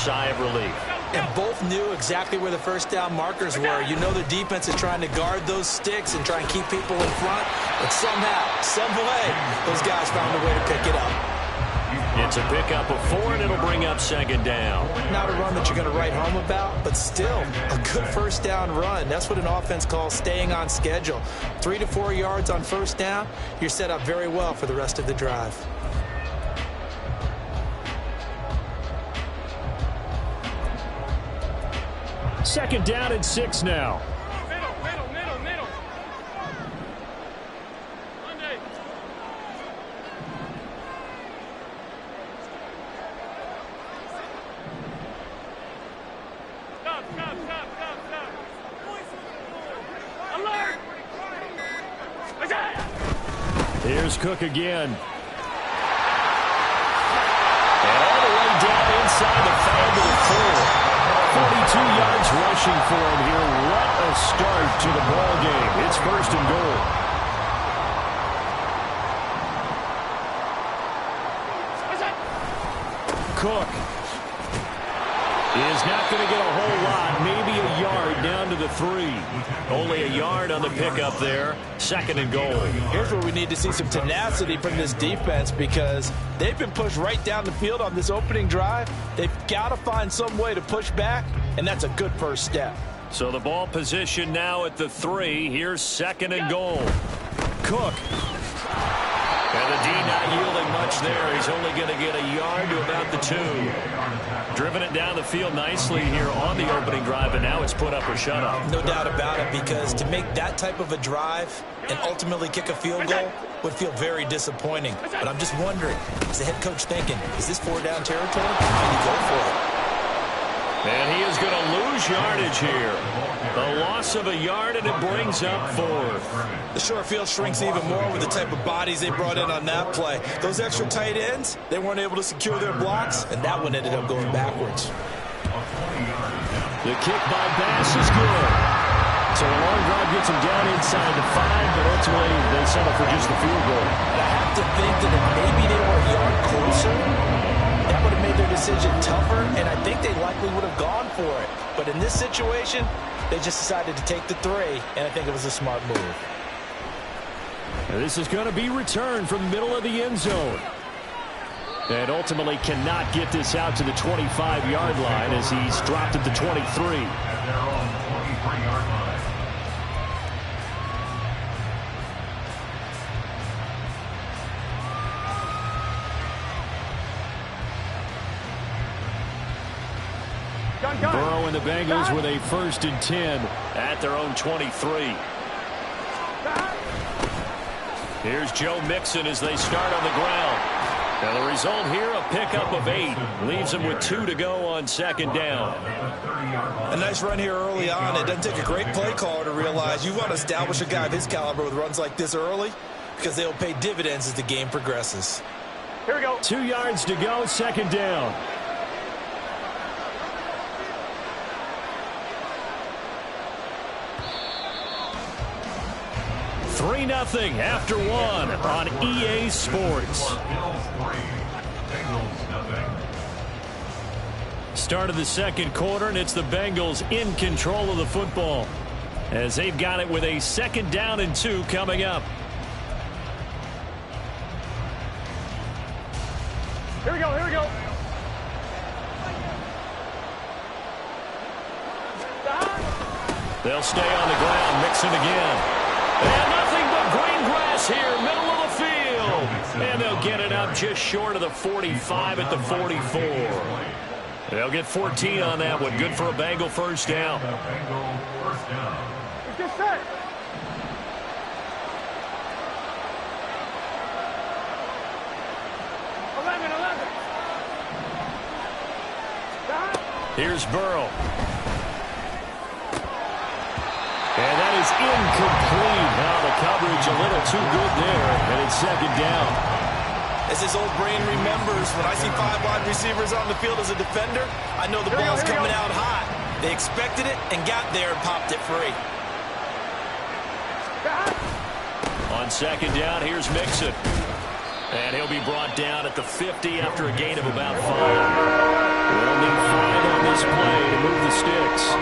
sigh of relief. And both knew exactly where the first down markers were. You know the defense is trying to guard those sticks and try and keep people in front. But somehow, some way, those guys found a way to pick it up. It's a pickup of 4, and it'll bring up second down. Not a run that you're going to write home about, but still a good first down run. That's what an offense calls staying on schedule. 3 to 4 yards on first down, you're set up very well for the rest of the drive. Second down and 6 now. Middle. Monday. Stop. Alert! Here's Cook again. And all the way down inside the 5 to the 4. 42 yards rushing for him here. What a start to the ball game. It's first and goal. Cook is not going to get a whole lot. Maybe a yard down to the 3. Only a yard on the pickup there. Second and goal. Here's where we need to see some tenacity from this defense because they've been pushed right down the field on this opening drive. They've got to find some way to push back, and that's a good first step. So the ball position now at the 3. Here's second and goal. Cook. And the D not yielding much there. He's only going to get a yard to about the 2. Driven it down the field nicely here on the opening drive, and now it's put up or shut up. No doubt about it, because to make that type of a drive and ultimately kick a field goal would feel very disappointing. But I'm just wondering, is the head coach thinking, is this 4-down territory? Can he go for it? And he is going to lose yardage here. A loss of a yard, and it brings up 4th. The short field shrinks even more with the type of bodies they brought in on that play. Those extra tight ends, they weren't able to secure their blocks, and that one ended up going backwards. The kick by Bass is good. So a long drive gets him down inside the 5, but ultimately they settle for just the field goal. And I have to think that if maybe they were a yard closer, that would have made their decision tougher, and I think they likely would have gone for it. But in this situation, they just decided to take the 3, and I think it was a smart move. And this is going to be returned from the middle of the end zone. And ultimately cannot get this out to the 25-yard line as he's dropped at the 23. Burrow and the Bengals with a 1st and 10 at their own 23. Here's Joe Mixon as they start on the ground. And the result here, a pickup of 8. Leaves them with 2 to go on second down. A nice run here early on. It doesn't take a great play caller to realize you want to establish a guy of his caliber with runs like this early because they'll pay dividends as the game progresses. Here we go. 2 yards to go, second down. Three 0 after 1 on EA Sports. Start of the second quarter, and it's the Bengals in control of the football as they've got it with a 2nd down and 2 coming up. Here we go. They'll stay on the ground. Mixon again. And nothing but green grass here, middle of the field. And they'll get it up just short of the 45 at the 44. They'll get 14 on that one. Good for a Bengal first down. Get set. Here's Burrow. And that is incomplete. Now the coverage a little too good there, and it's second down. As this old brain remembers, when I see 5 wide receivers on the field as a defender, I know the ball's coming out hot. They expected it and got there and popped it free. On second down, here's Mixon. And he'll be brought down at the 50 after a gain of about 5. We'll need 5 this play to move the sticks.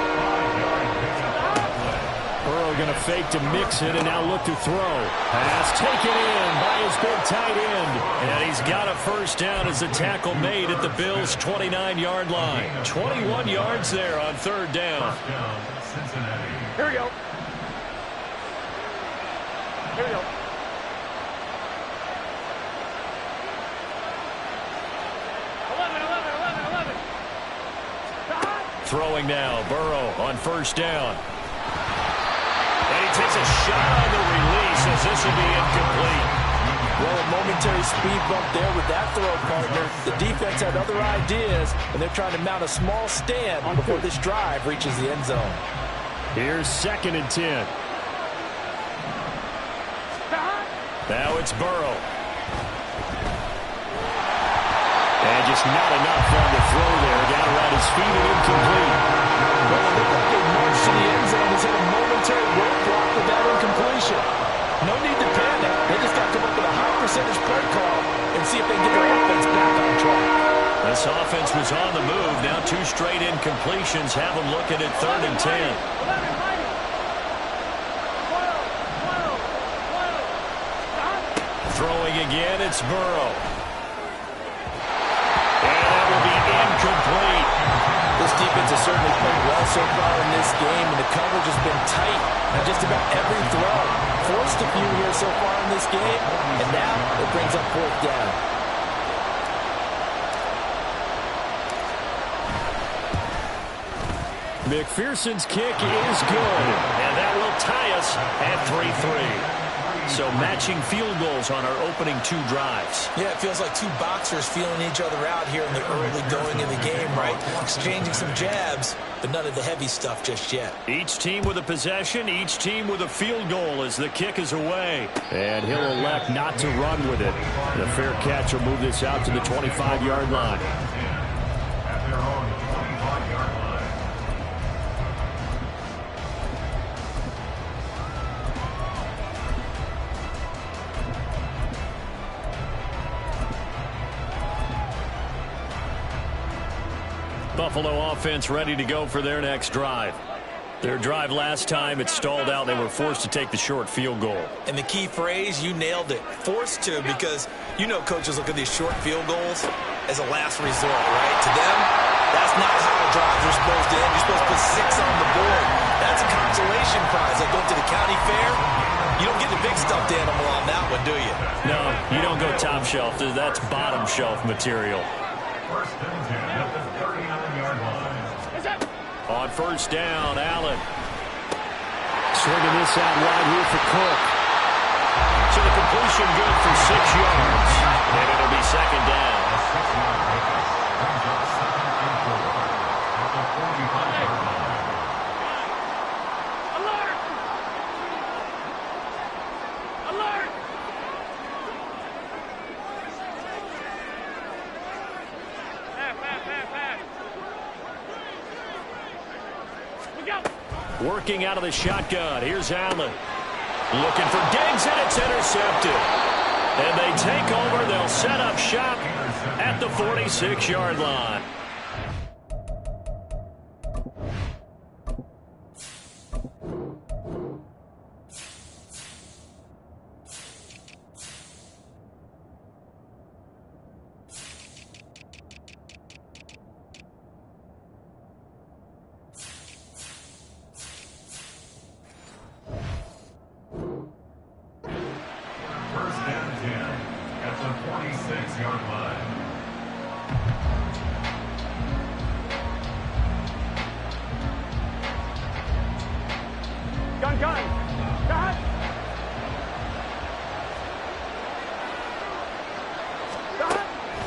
Burrow going to fake to mix it and now look to throw. Pass taken in by his big tight end. And he's got a first down as the tackle made at the Bills' 29-yard line. 21 yards there on third down. Here we go. Here we go. Throwing now, Burrow on first down. And he takes a shot on the release as this will be incomplete. Well, a momentary speed bump there with that throw, partner. The defense had other ideas, and they're trying to mount a small stand before this drive reaches the end zone. Here's 2nd and 10. Now it's Burrow. And just not enough on the throw there. Down around his feet and incomplete. Well, it looked like they marched to the end zone. He's had a momentary roadblock with that incompletion. No need to panic. They just got to come up with a high percentage play call and see if they can get their offense back on track. This offense was on the move. Now 2 straight incompletions have them looking at 3rd and 10. Throwing again, it's Burrow. And that will be incomplete. This defense has certainly played well so far in this game, and the coverage has been tight on just about every throw. Forced a few here so far in this game, and now it brings up 4th down. McPherson's kick is good, and that will tie us at 3-3. So matching field goals on our opening 2 drives. Yeah, it feels like 2 boxers feeling each other out here in the early going of the game, right? Exchanging some jabs, but none of the heavy stuff just yet. Each team with a possession, each team with a field goal as the kick is away. And he'll elect not to run with it. The fair catch will move this out to the 25-yard line. Buffalo offense ready to go for their next drive. Their drive last time, it stalled out. They were forced to take the short field goal. And the key phrase, you nailed it. Forced to, because you know coaches look at these short field goals as a last resort, right? To them, that's not how drives are supposed to end. You're supposed to put 6 on the board. That's a consolation prize. Like going to the county fair, you don't get the big stuffed animal on that one, do you? No, you don't go top shelf. That's bottom shelf material. First and 10 at the 39-yard line. On first down, Allen. Swinging this out wide here for Cook. So the completion good for 6 yards. And it'll be 2nd down. Alert! Alert! Pass. Working out of the shotgun. Here's Allen. Looking for Diggs, and it's intercepted. And they take over. They'll set up shop at the 46-yard line.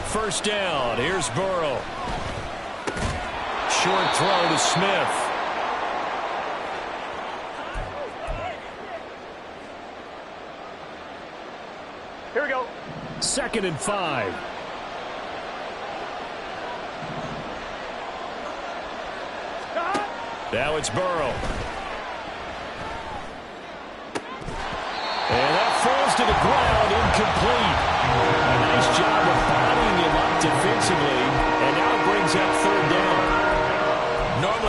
First down. Here's Burrow. Short throw to Smith. Here we go. 2nd and 5. Now it's Burrow. And that falls to the ground, incomplete. A nice job of bodying him up defensively, and now it brings up 3rd down.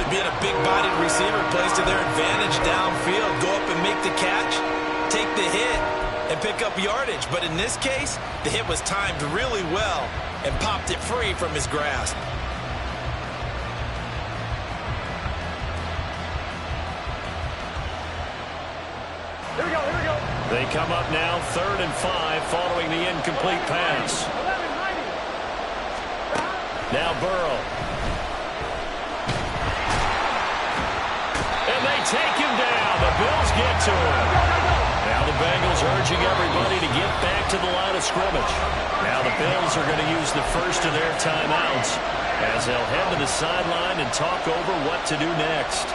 being a big-bodied receiver plays to their advantage downfield. Go up and make the catch, take the hit, and pick up yardage. But in this case, the hit was timed really well and popped it free from his grasp. Here we go, here we go. They come up now 3rd and 5 following the incomplete pass. 11, 90. Now Burrow. And they take him down. The Bills get to him. Now the Bengals urging everybody to get back to the line of scrimmage. Now the Bills are going to use the first of their timeouts as they'll head to the sideline and talk over what to do next.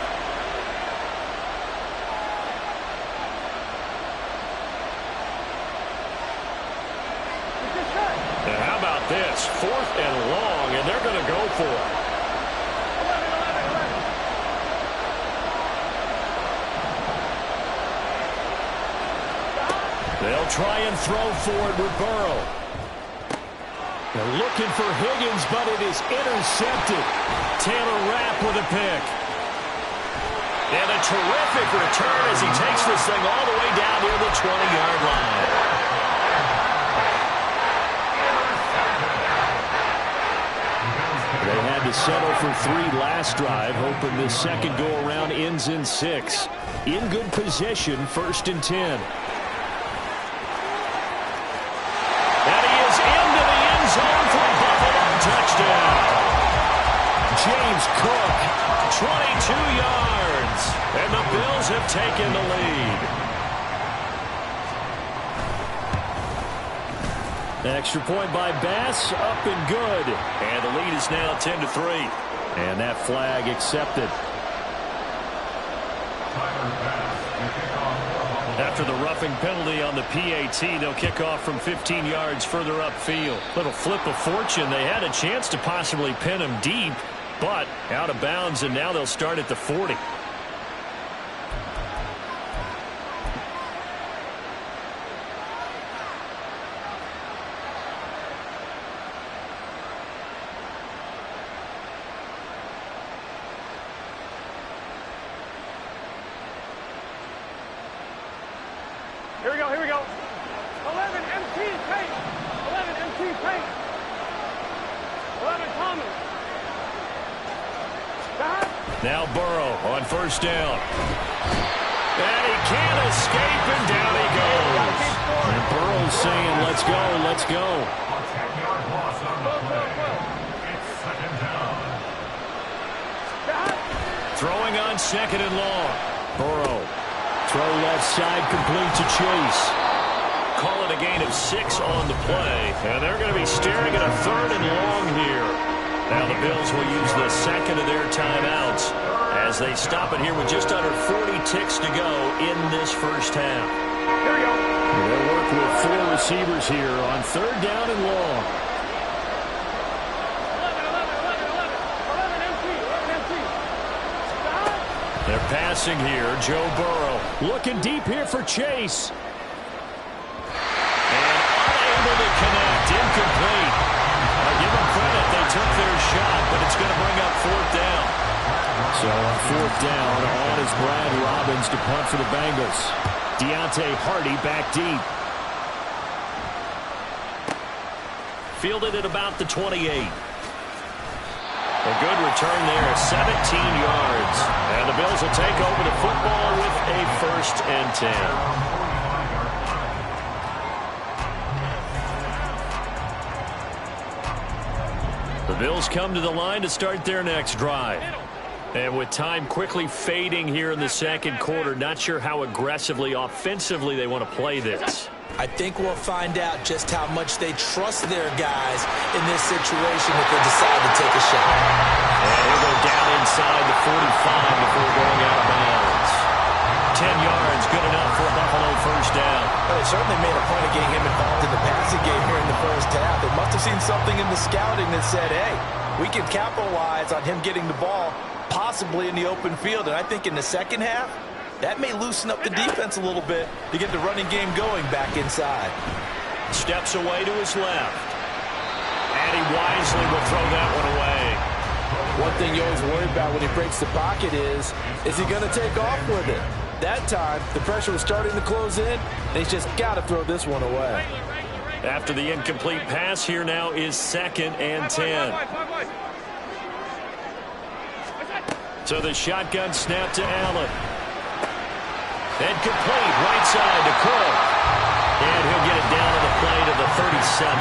And how about this? 4th and long, and they're going to go for it. 11, 11, 11. They'll try and throw for it with Burrow. They're looking for Higgins, but it is intercepted. Taylor Rapp with a pick. And a terrific return as he takes this thing all the way down near the 20-yard line. They had to settle for 3 last drive, hoping this second go-around ends in 6. In good position, 1st and 10. And he is into the end zone for a Buffalo touchdown. James Cook, 22 yards. And the Bills have taken the lead. Extra point by Bass, up and good. And the lead is now 10-3. And that flag accepted. After the roughing penalty on the PAT, they'll kick off from 15 yards further upfield. Little flip of fortune. They had a chance to possibly pin him deep, but out of bounds, and now they'll start at the 40. Here we go, here we go. 11, MT, paint. 11, MT, paint. 11, Thomas. Now Burrow on 1st down. And he can't escape, and down he goes. And Burrow's saying, let's go, let's go. Throwing on 2nd and long. Burrow. Throw left side, complete to Chase. Call it a gain of 6 on the play. And they're going to be staring at a 3rd and long here. Now the Bills will use the second of their timeouts as they stop it here with just under 40 ticks to go in this first half. Here we go. They'll work with 4 receivers here on 3rd down and long. 11, MT, 11, MT. They're passing here. Joe Burrow looking deep here for Chase. And unable to connect. Incomplete. I'll give them credit. They took their shot, but it's going to bring up 4th down. So on 4th down, on is Brad Robbins to punt for the Bengals. Deontay Hardy back deep. Fielded at about the 28. A good return there, 17 yards. And the Bills will take over the football with a 1st and 10. The Bills come to the line to start their next drive. And with time quickly fading here in the second quarter, not sure how aggressively, offensively they want to play this. I think we'll find out just how much they trust their guys in this situation if they decide to take a shot. And he'll go down inside the 45 before going out of bounds. 10 yards, good enough for a Buffalo 1st down. Well, they certainly made a point of getting him involved in the passing game here in the first half. They must have seen something in the scouting that said, hey, we can capitalize on him getting the ball possibly in the open field. And I think in the second half, that may loosen up the defense a little bit to get the running game going back inside. Steps away to his left. And he wisely will throw that one away. One thing you always worry about when he breaks the pocket is he going to take off with it? That time, the pressure was starting to close in, and he's just got to throw this one away. After the incomplete pass, here now is 2nd and 10. So the shotgun snap to Allen. And complete, right side to Cook. And he'll get it down to the play to the 37.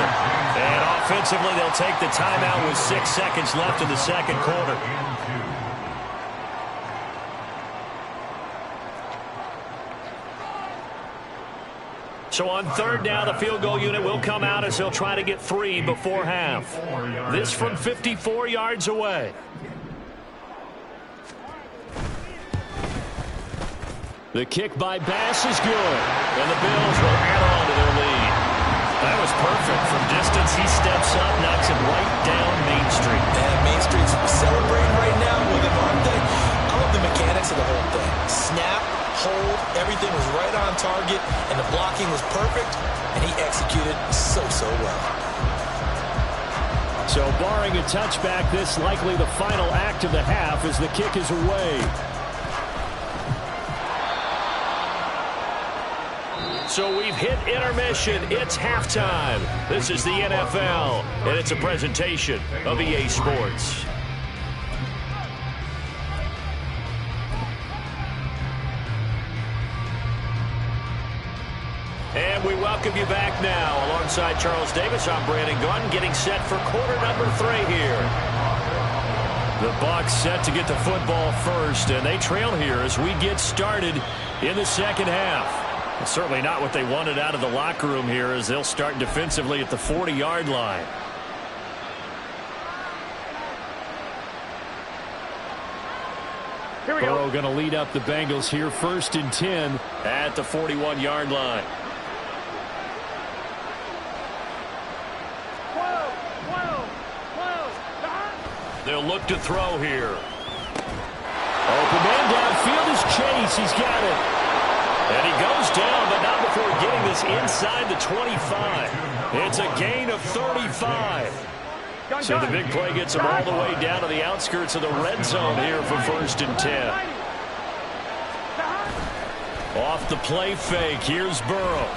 And offensively, they'll take the timeout with 6 seconds left in the second quarter. So on 3rd down, the field goal unit will come out as they'll try to get 3 before half. This from 54 yards away. The kick by Bass is good, and the Bills will add on to their lead. That was perfect. From distance, he steps up, knocks it right down Main Street. And Main Street's celebrating right now with him, aren't they? I love the mechanics of the whole thing. Snap, hold, everything was right on target, and the blocking was perfect, and he executed so well. So barring a touchback, this likely the final act of the half as the kick is away. So we've hit intermission. It's halftime. This is the NFL, and it's a presentation of EA Sports. And we welcome you back now. Alongside Charles Davis, I'm Brandon Gunn, getting set for quarter number 3 here. The Bucs set to get the football first, and they trail here as we get started in the second half. Certainly not what they wanted out of the locker room here as they'll start defensively at the 40-yard line. Burrow going to lead up the Bengals here 1st and 10 at the 41-yard line. They'll look to throw here. Open man downfield is Chase. He's got it. And he goes down, but not before getting this inside the 25. It's a gain of 35. So the big play gets him all the way down to the outskirts of the red zone here for 1st and 10. Off the play fake, here's Burrow.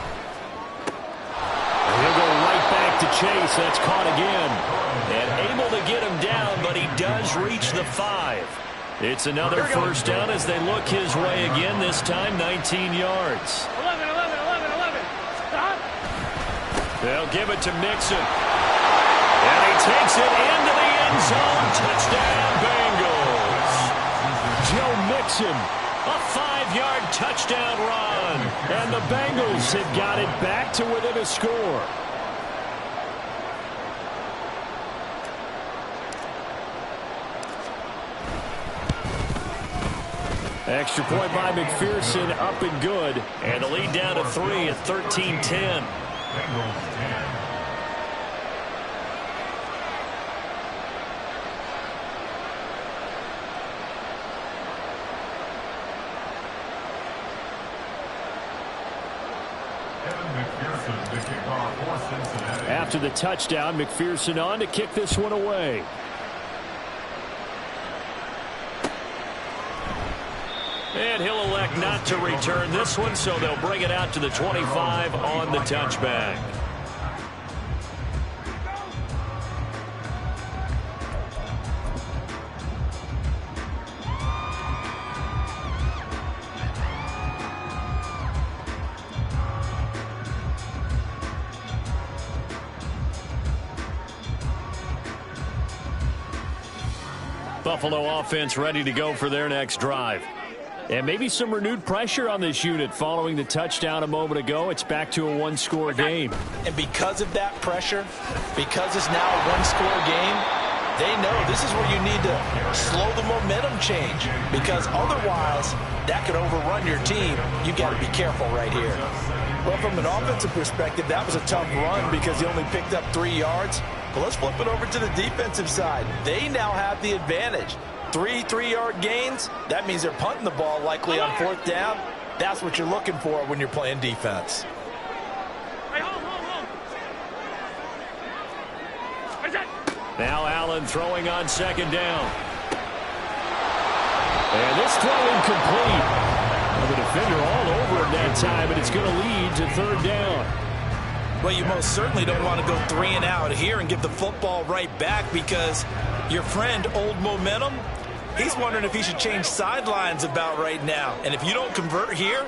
And he'll go right back to Chase. That's caught again. And able to get him down, but he does reach the 5. It's another 1st down as they look his way again, this time 19 yards. 11. Stop. They'll give it to Mixon. And he takes it into the end zone. Touchdown, Bengals. Joe Mixon, a 5-yard touchdown run. And the Bengals have got it back to within a score. Extra point by McPherson, up and good. And the lead down to 3 at 13-10. After the touchdown, McPherson on to kick this one away. And he'll elect not to return this one, so they'll bring it out to the 25 on the touchback. Buffalo offense ready to go for their next drive. And maybe some renewed pressure on this unit following the touchdown a moment ago. It's back to a one-score game. And because of that pressure, because it's now a one-score game, they know this is where you need to slow the momentum change, because otherwise that could overrun your team. You got to be careful right here. Well, from an offensive perspective, that was a tough run because he only picked up 3 yards. But let's flip it over to the defensive side. They now have the advantage. 3 3-yard gains, that means they're punting the ball likely on 4th down. That's what you're looking for when you're playing defense. Hey, hold. Now Allen throwing on 2nd down. His throw incomplete. Well, the defender all over him that time, and it's going to lead to third down. Well, you most certainly don't want to go 3 and out here and give the football right back, because your friend, Old Momentum, he's wondering if he should change sidelines about right now. And if you don't convert here,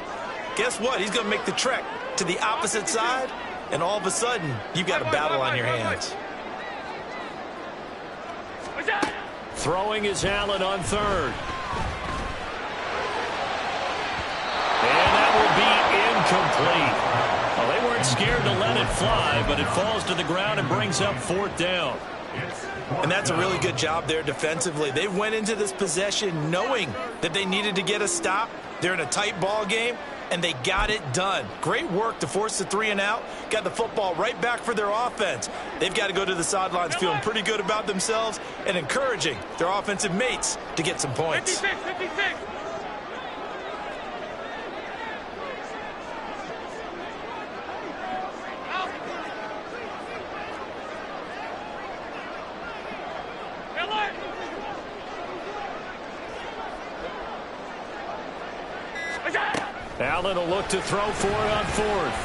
guess what? He's going to make the trek to the opposite side, and all of a sudden, you've got a battle on your hands. Throwing is Allen on third. And that will be incomplete. Well, they weren't scared to let it fly, but it falls to the ground and brings up fourth down. And that's a really good job there defensively. They went into this possession knowing that they needed to get a stop. They're in a tight ball game, and they got it done. Great work to force the 3 and out. Got the football right back for their offense. They've got to go to the sidelines feeling pretty good about themselves and encouraging their offensive mates to get some points. 56, 56. Allen will look to throw for it on fourth.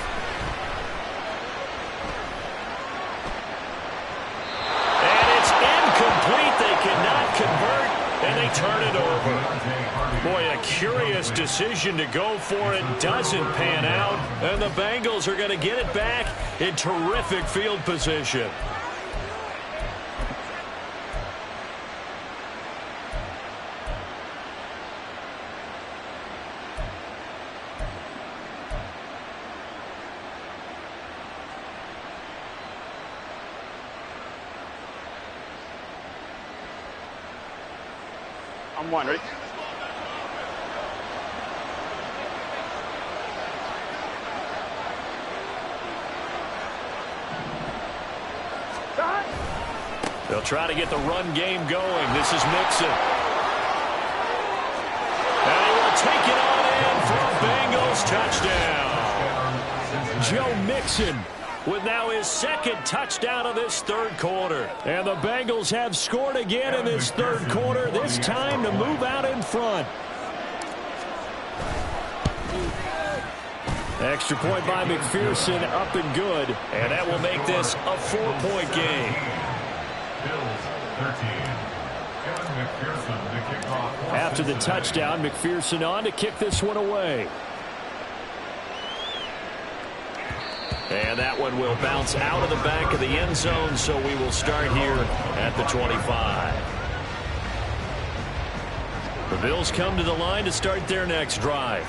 And it's incomplete. They cannot convert, and they turn it over. Boy, a curious decision to go for it. Doesn't pan out, and the Bengals are going to get it back in terrific field position. I'm one, ready? They'll try to get the run game going. This is Mixon. And he will take it on in for a Bengals touchdown. Joe Mixon with now his second touchdown of this third quarter. And the Bengals have scored again in this third quarter, this time to move out in front. Extra point by McPherson, up and good. And that will make this a 4-point game. Bills 13. Kevin McPherson to kick off. After the touchdown, McPherson on to kick this one away. And that one will bounce out of the back of the end zone, so we will start here at the 25. The Bills come to the line to start their next drive.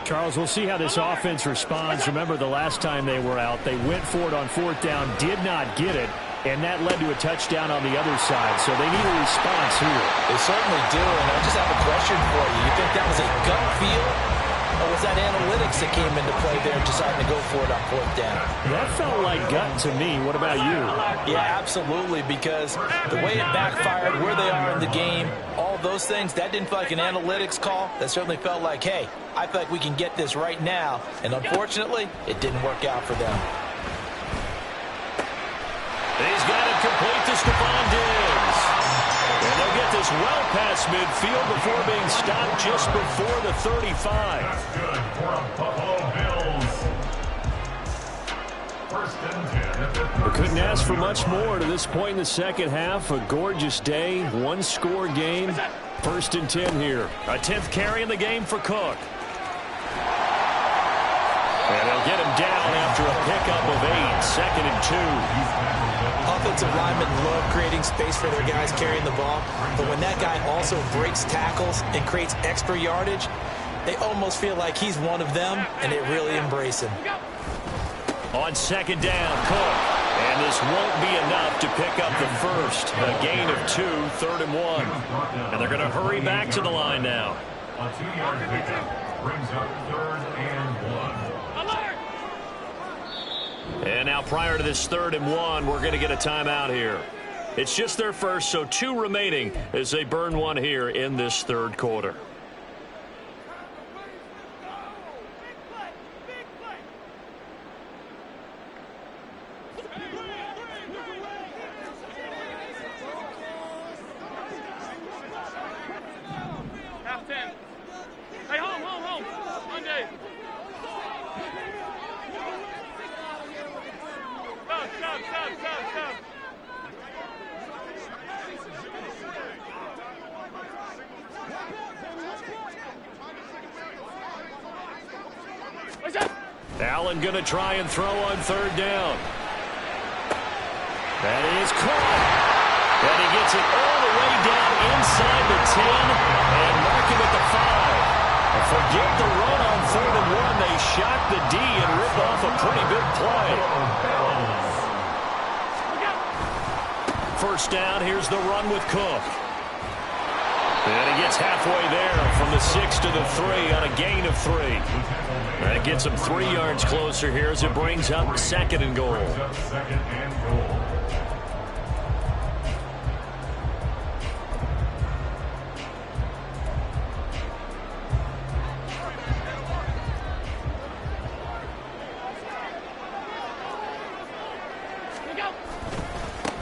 Charles, we'll see how this offense responds. Remember, the last time they were out, they went for it on fourth down, did not get it, and that led to a touchdown on the other side. So they need a response here. They certainly do, and I just have a question for you. You think that was a gut feel? Or was that analytics that came into play there deciding to go for it on fourth down? That felt like gut to me. What about you? Yeah, absolutely, because the way it backfired, where they are in the game, all those things, that didn't feel like an analytics call. That certainly felt like, hey, I feel like we can get this right now. And unfortunately, it didn't work out for them. He's got it complete to Stephon Diggs. And they'll get this well past midfield before being stopped just before the 35. That's good for a Buffalo Bills. First and 10 at the 36. We couldn't ask for much more to this point in the second half. A gorgeous day, one-score game. First and 10 here. A 10th carry in the game for Cook. And they'll get him down after a pickup of 8. Second and 2. Offensive linemen love creating space for their guys carrying the ball, but when that guy also breaks tackles and creates extra yardage, they almost feel like he's one of them, and they really embrace him. On second down, Cook. And this won't be enough to pick up the first. A gain of 2, 3rd and 1. And they're going to hurry back to the line now. A 2-yard pickup brings up 3rd and 1. And now prior to this 3rd and 1, we're going to get a timeout here. It's just their first, so 2 remaining as they burn one here in this third quarter. Half 10. Allen going to try and throw on third down. That is caught. And he gets it all the way down inside the 10 and mark him at the 5. Forget the run on 3rd and 1. They shock the D and rip off a pretty big play. First down, here's the run with Cook. And he gets halfway there from the 6 to the 3 on a gain of 3. That gets him 3 yards closer here as it brings up 2nd and goal.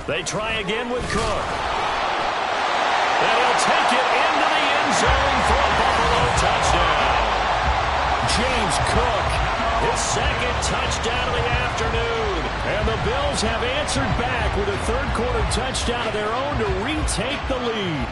They try again with Cook. And he'll take it into the end zone for a Buffalo touchdown. James Cook, his 2nd touchdown of the afternoon. And the Bills have answered back with a 3rd quarter touchdown of their own to retake the lead.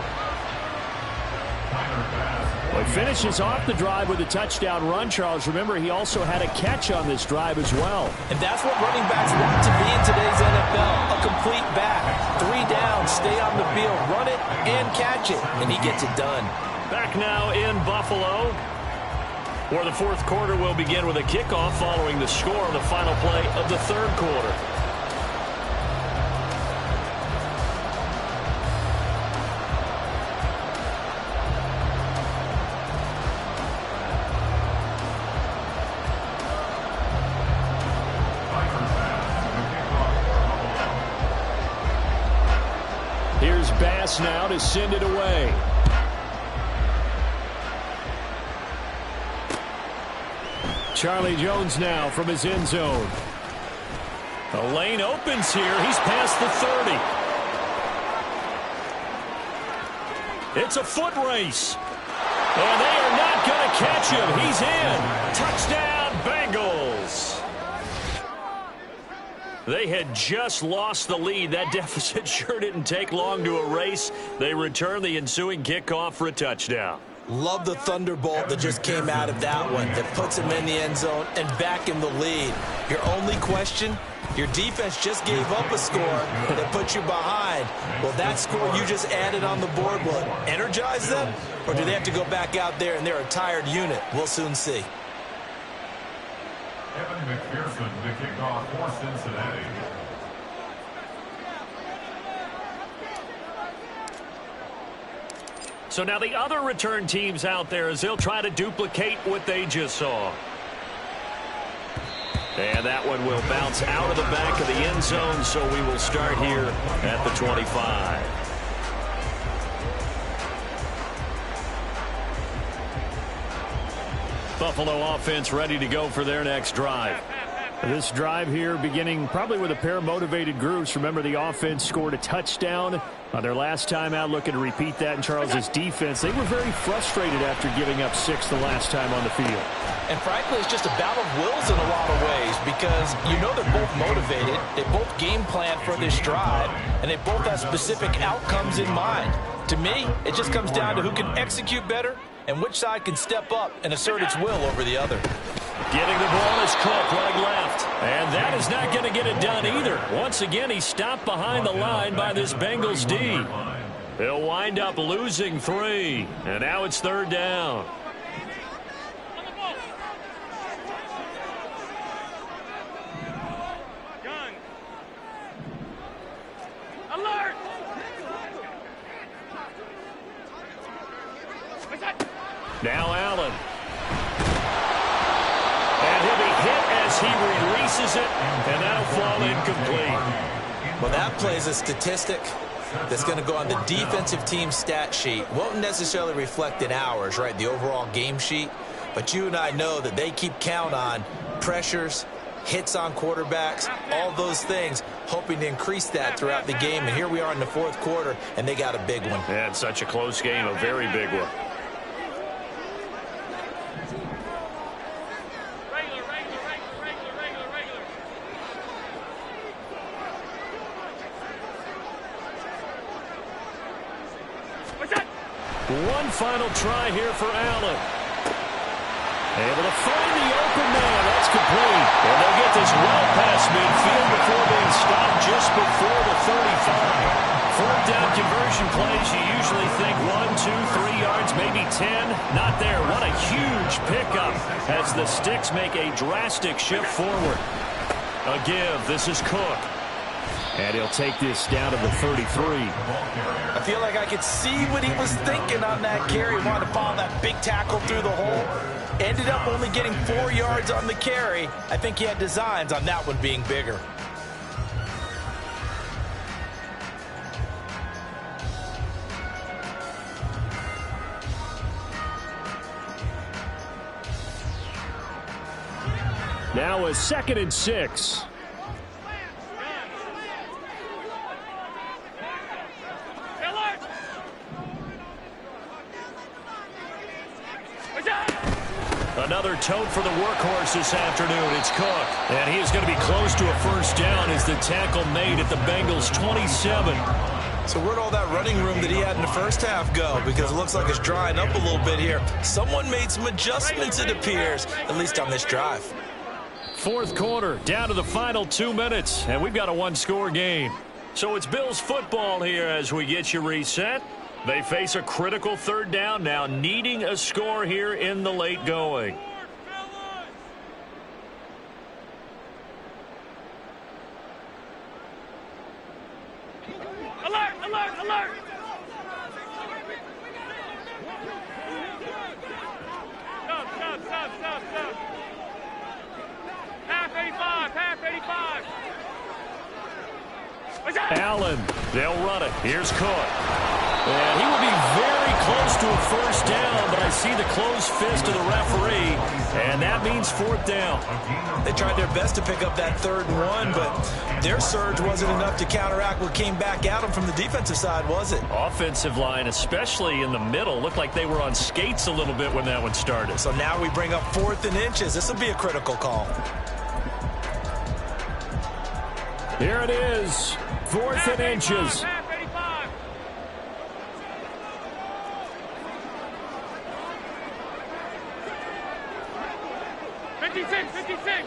Well, he finishes off the drive with a touchdown run, Charles. Remember, he also had a catch on this drive as well. And that's what running backs want to be in today's NFL, a complete back. 3 down, stay on the field, run it, and catch it. And he gets it done. Back now in Buffalo, where the 4th quarter will begin with a kickoff following the score on the final play of the 3rd quarter. Here's Bass now to send it away. Charlie Jones now from his end zone. The lane opens here. He's past the 30. It's a foot race. And they are not going to catch him. He's in. Touchdown, Bengals. They had just lost the lead. That deficit sure didn't take long to erase. They return the ensuing kickoff for a touchdown. Love the thunderbolt that just came out of that one that puts him in the end zone and back in the lead. Your only question, your defense just gave up a score that put you behind. Well, that score you just added on the board will energize them, or do they have to go back out there and they're a tired unit? We'll soon see. Evan McPherson to kick off for Cincinnati. So now the other return teams out there as they'll try to duplicate what they just saw. And that one will bounce out of the back of the end zone, so we will start here at the 25. Buffalo offense ready to go for their next drive. This drive here beginning probably with a pair of motivated groups. Remember, the offense scored a touchdown on their last time out, looking to repeat that in Charles's defense. They were very frustrated after giving up 6 the last time on the field. And frankly, it's just a battle of wills in a lot of ways because you know they're both motivated, they both game plan for this drive, and they both have specific outcomes in mind. To me, it just comes down to who can execute better and which side can step up and assert its will over the other. Getting the ball is Cook, running left. And that is not going to get it done either. Once again, he stopped behind the line by this Bengals D. He'll wind up losing 3. And now it's 3rd down. Gun. Alert! Now Allen. And he'll be hit as he releases it, and that'll fall incomplete. Well, that plays a statistic that's going to go on the defensive team stat sheet. Won't necessarily reflect in ours, right, the overall game sheet. But you and I know that they keep count on pressures, hits on quarterbacks, all those things, hoping to increase that throughout the game. And here we are in the 4th quarter, and they got a big one. Yeah, it's such a close game, a very big one. One final try here for Allen. Able to find the open man. That's complete. And they'll get this well past midfield before being stopped just before the 35. Fourth down conversion plays, you usually think 1, 2, 3 yards, maybe 10. Not there. What a huge pickup as the Sticks make a drastic shift forward. A give. This is Cook. And he'll take this down to the 33. I feel like I could see what he was thinking on that carry. Wanted to follow that big tackle through the hole. Ended up only getting 4 yards on the carry. I think he had designs on that one being bigger. Now a 2nd and 6. Another tote for the workhorse this afternoon. It's Cook. And he is going to be close to a first down as the tackle made at the Bengals' 27. So where'd all that running room that he had in the first half go? Because it looks like it's drying up a little bit here. Someone made some adjustments, it appears, at least on this drive. Fourth quarter, down to the final 2 minutes, and we've got a one-score game. So it's Bills football here as we get you reset. They face a critical third down now, needing a score here in the late going. Alert, alert, alert! Stop. Half 85. Allen, they'll run it. Here's Cook. And he will be very close to a first down, but I see the closed fist of the referee, and that means fourth down. They tried their best to pick up that 3rd and 1, but their surge wasn't enough to counteract what came back at them from the defensive side, was it? Offensive line, especially in the middle, looked like they were on skates a little bit when that one started. So now we bring up 4th and inches. This will be a critical call. Here it is. 4th and inches. Half 85. $56.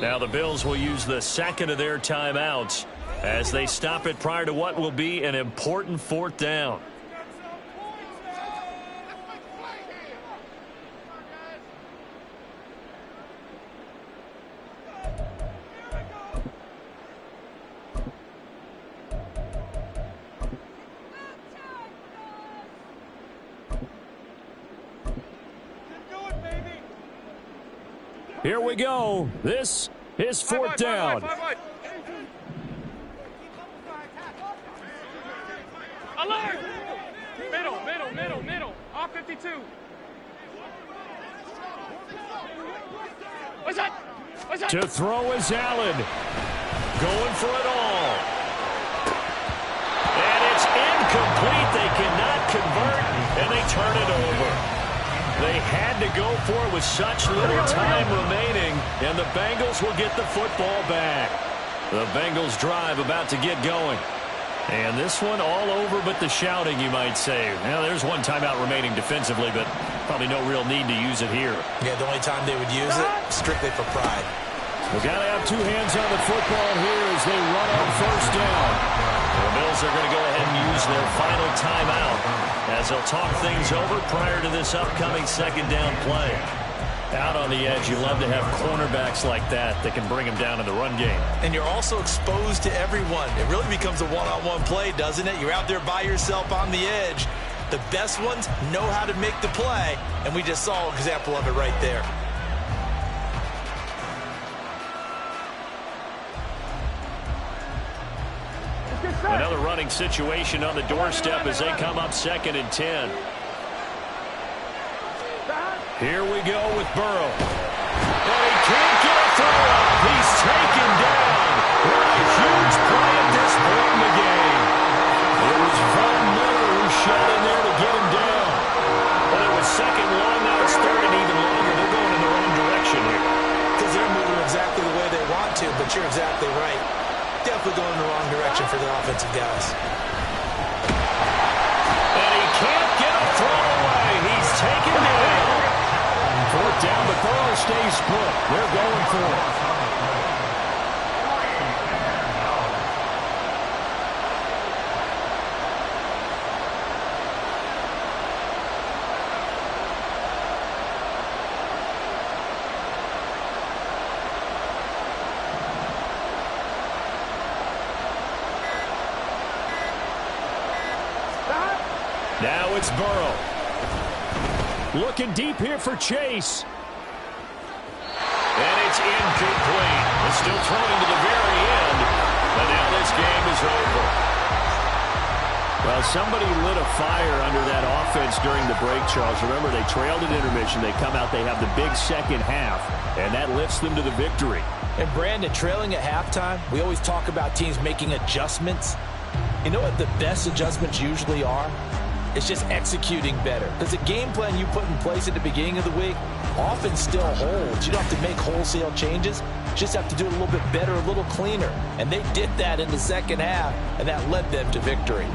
Now the Bills will use the second of their timeouts as they stop it prior to what will be an important fourth down. Here we go. This is fourth down. Alert! Middle. Off 52. What's that? To throw is Allen. Going for it all. And it's incomplete. They cannot convert, and they turn it over. They had to go for it with such little time remaining, and the Bengals will get the football back. The Bengals drive about to get going. And this one all over but the shouting, you might say. Now, there's one timeout remaining defensively, but probably no real need to use it here. Yeah, the only time they would use it, strictly for pride. We've got to have 2 hands on the football here as they run on first down. The Bills are going to go ahead and use their final timeout as they'll talk things over prior to this upcoming second down play. Out on the edge, you love to have cornerbacks like that can bring them down in the run game. And you're also exposed to everyone. It really becomes a one-on-one play, doesn't it? You're out there by yourself on the edge. The best ones know how to make the play, and we just saw an example of it right there. Another running situation on the doorstep as they come up 2nd and 10. Here we go with Burrow. And he can't get a throw up. He's taken down. What a huge play at this point in the game. It was Von Miller who shot in there to get him down. But it was 2nd long, now it's 3rd and even longer. They're going in the wrong direction here. Because they're moving exactly the way they want to, but you're exactly right. definitely going in the wrong direction for the offensive guys. And he can't get a throw away. He's taken down. Fourth down, but Burrow stays put. They're going for it. Now it's Burrow. Looking deep here for Chase. And it's incomplete. It's still throwing to the very end. But now this game is over. Well, somebody lit a fire under that offense during the break, Charles. Remember, they trailed at intermission. They come out, they have the big second half, and that lifts them to the victory. And Brandon, trailing at halftime, we always talk about teams making adjustments. You know what the best adjustments usually are? It's just executing better. Because the game plan you put in place at the beginning of the week often still holds. You don't have to make wholesale changes. You just have to do it a little bit better, a little cleaner. And they did that in the second half, and that led them to victory.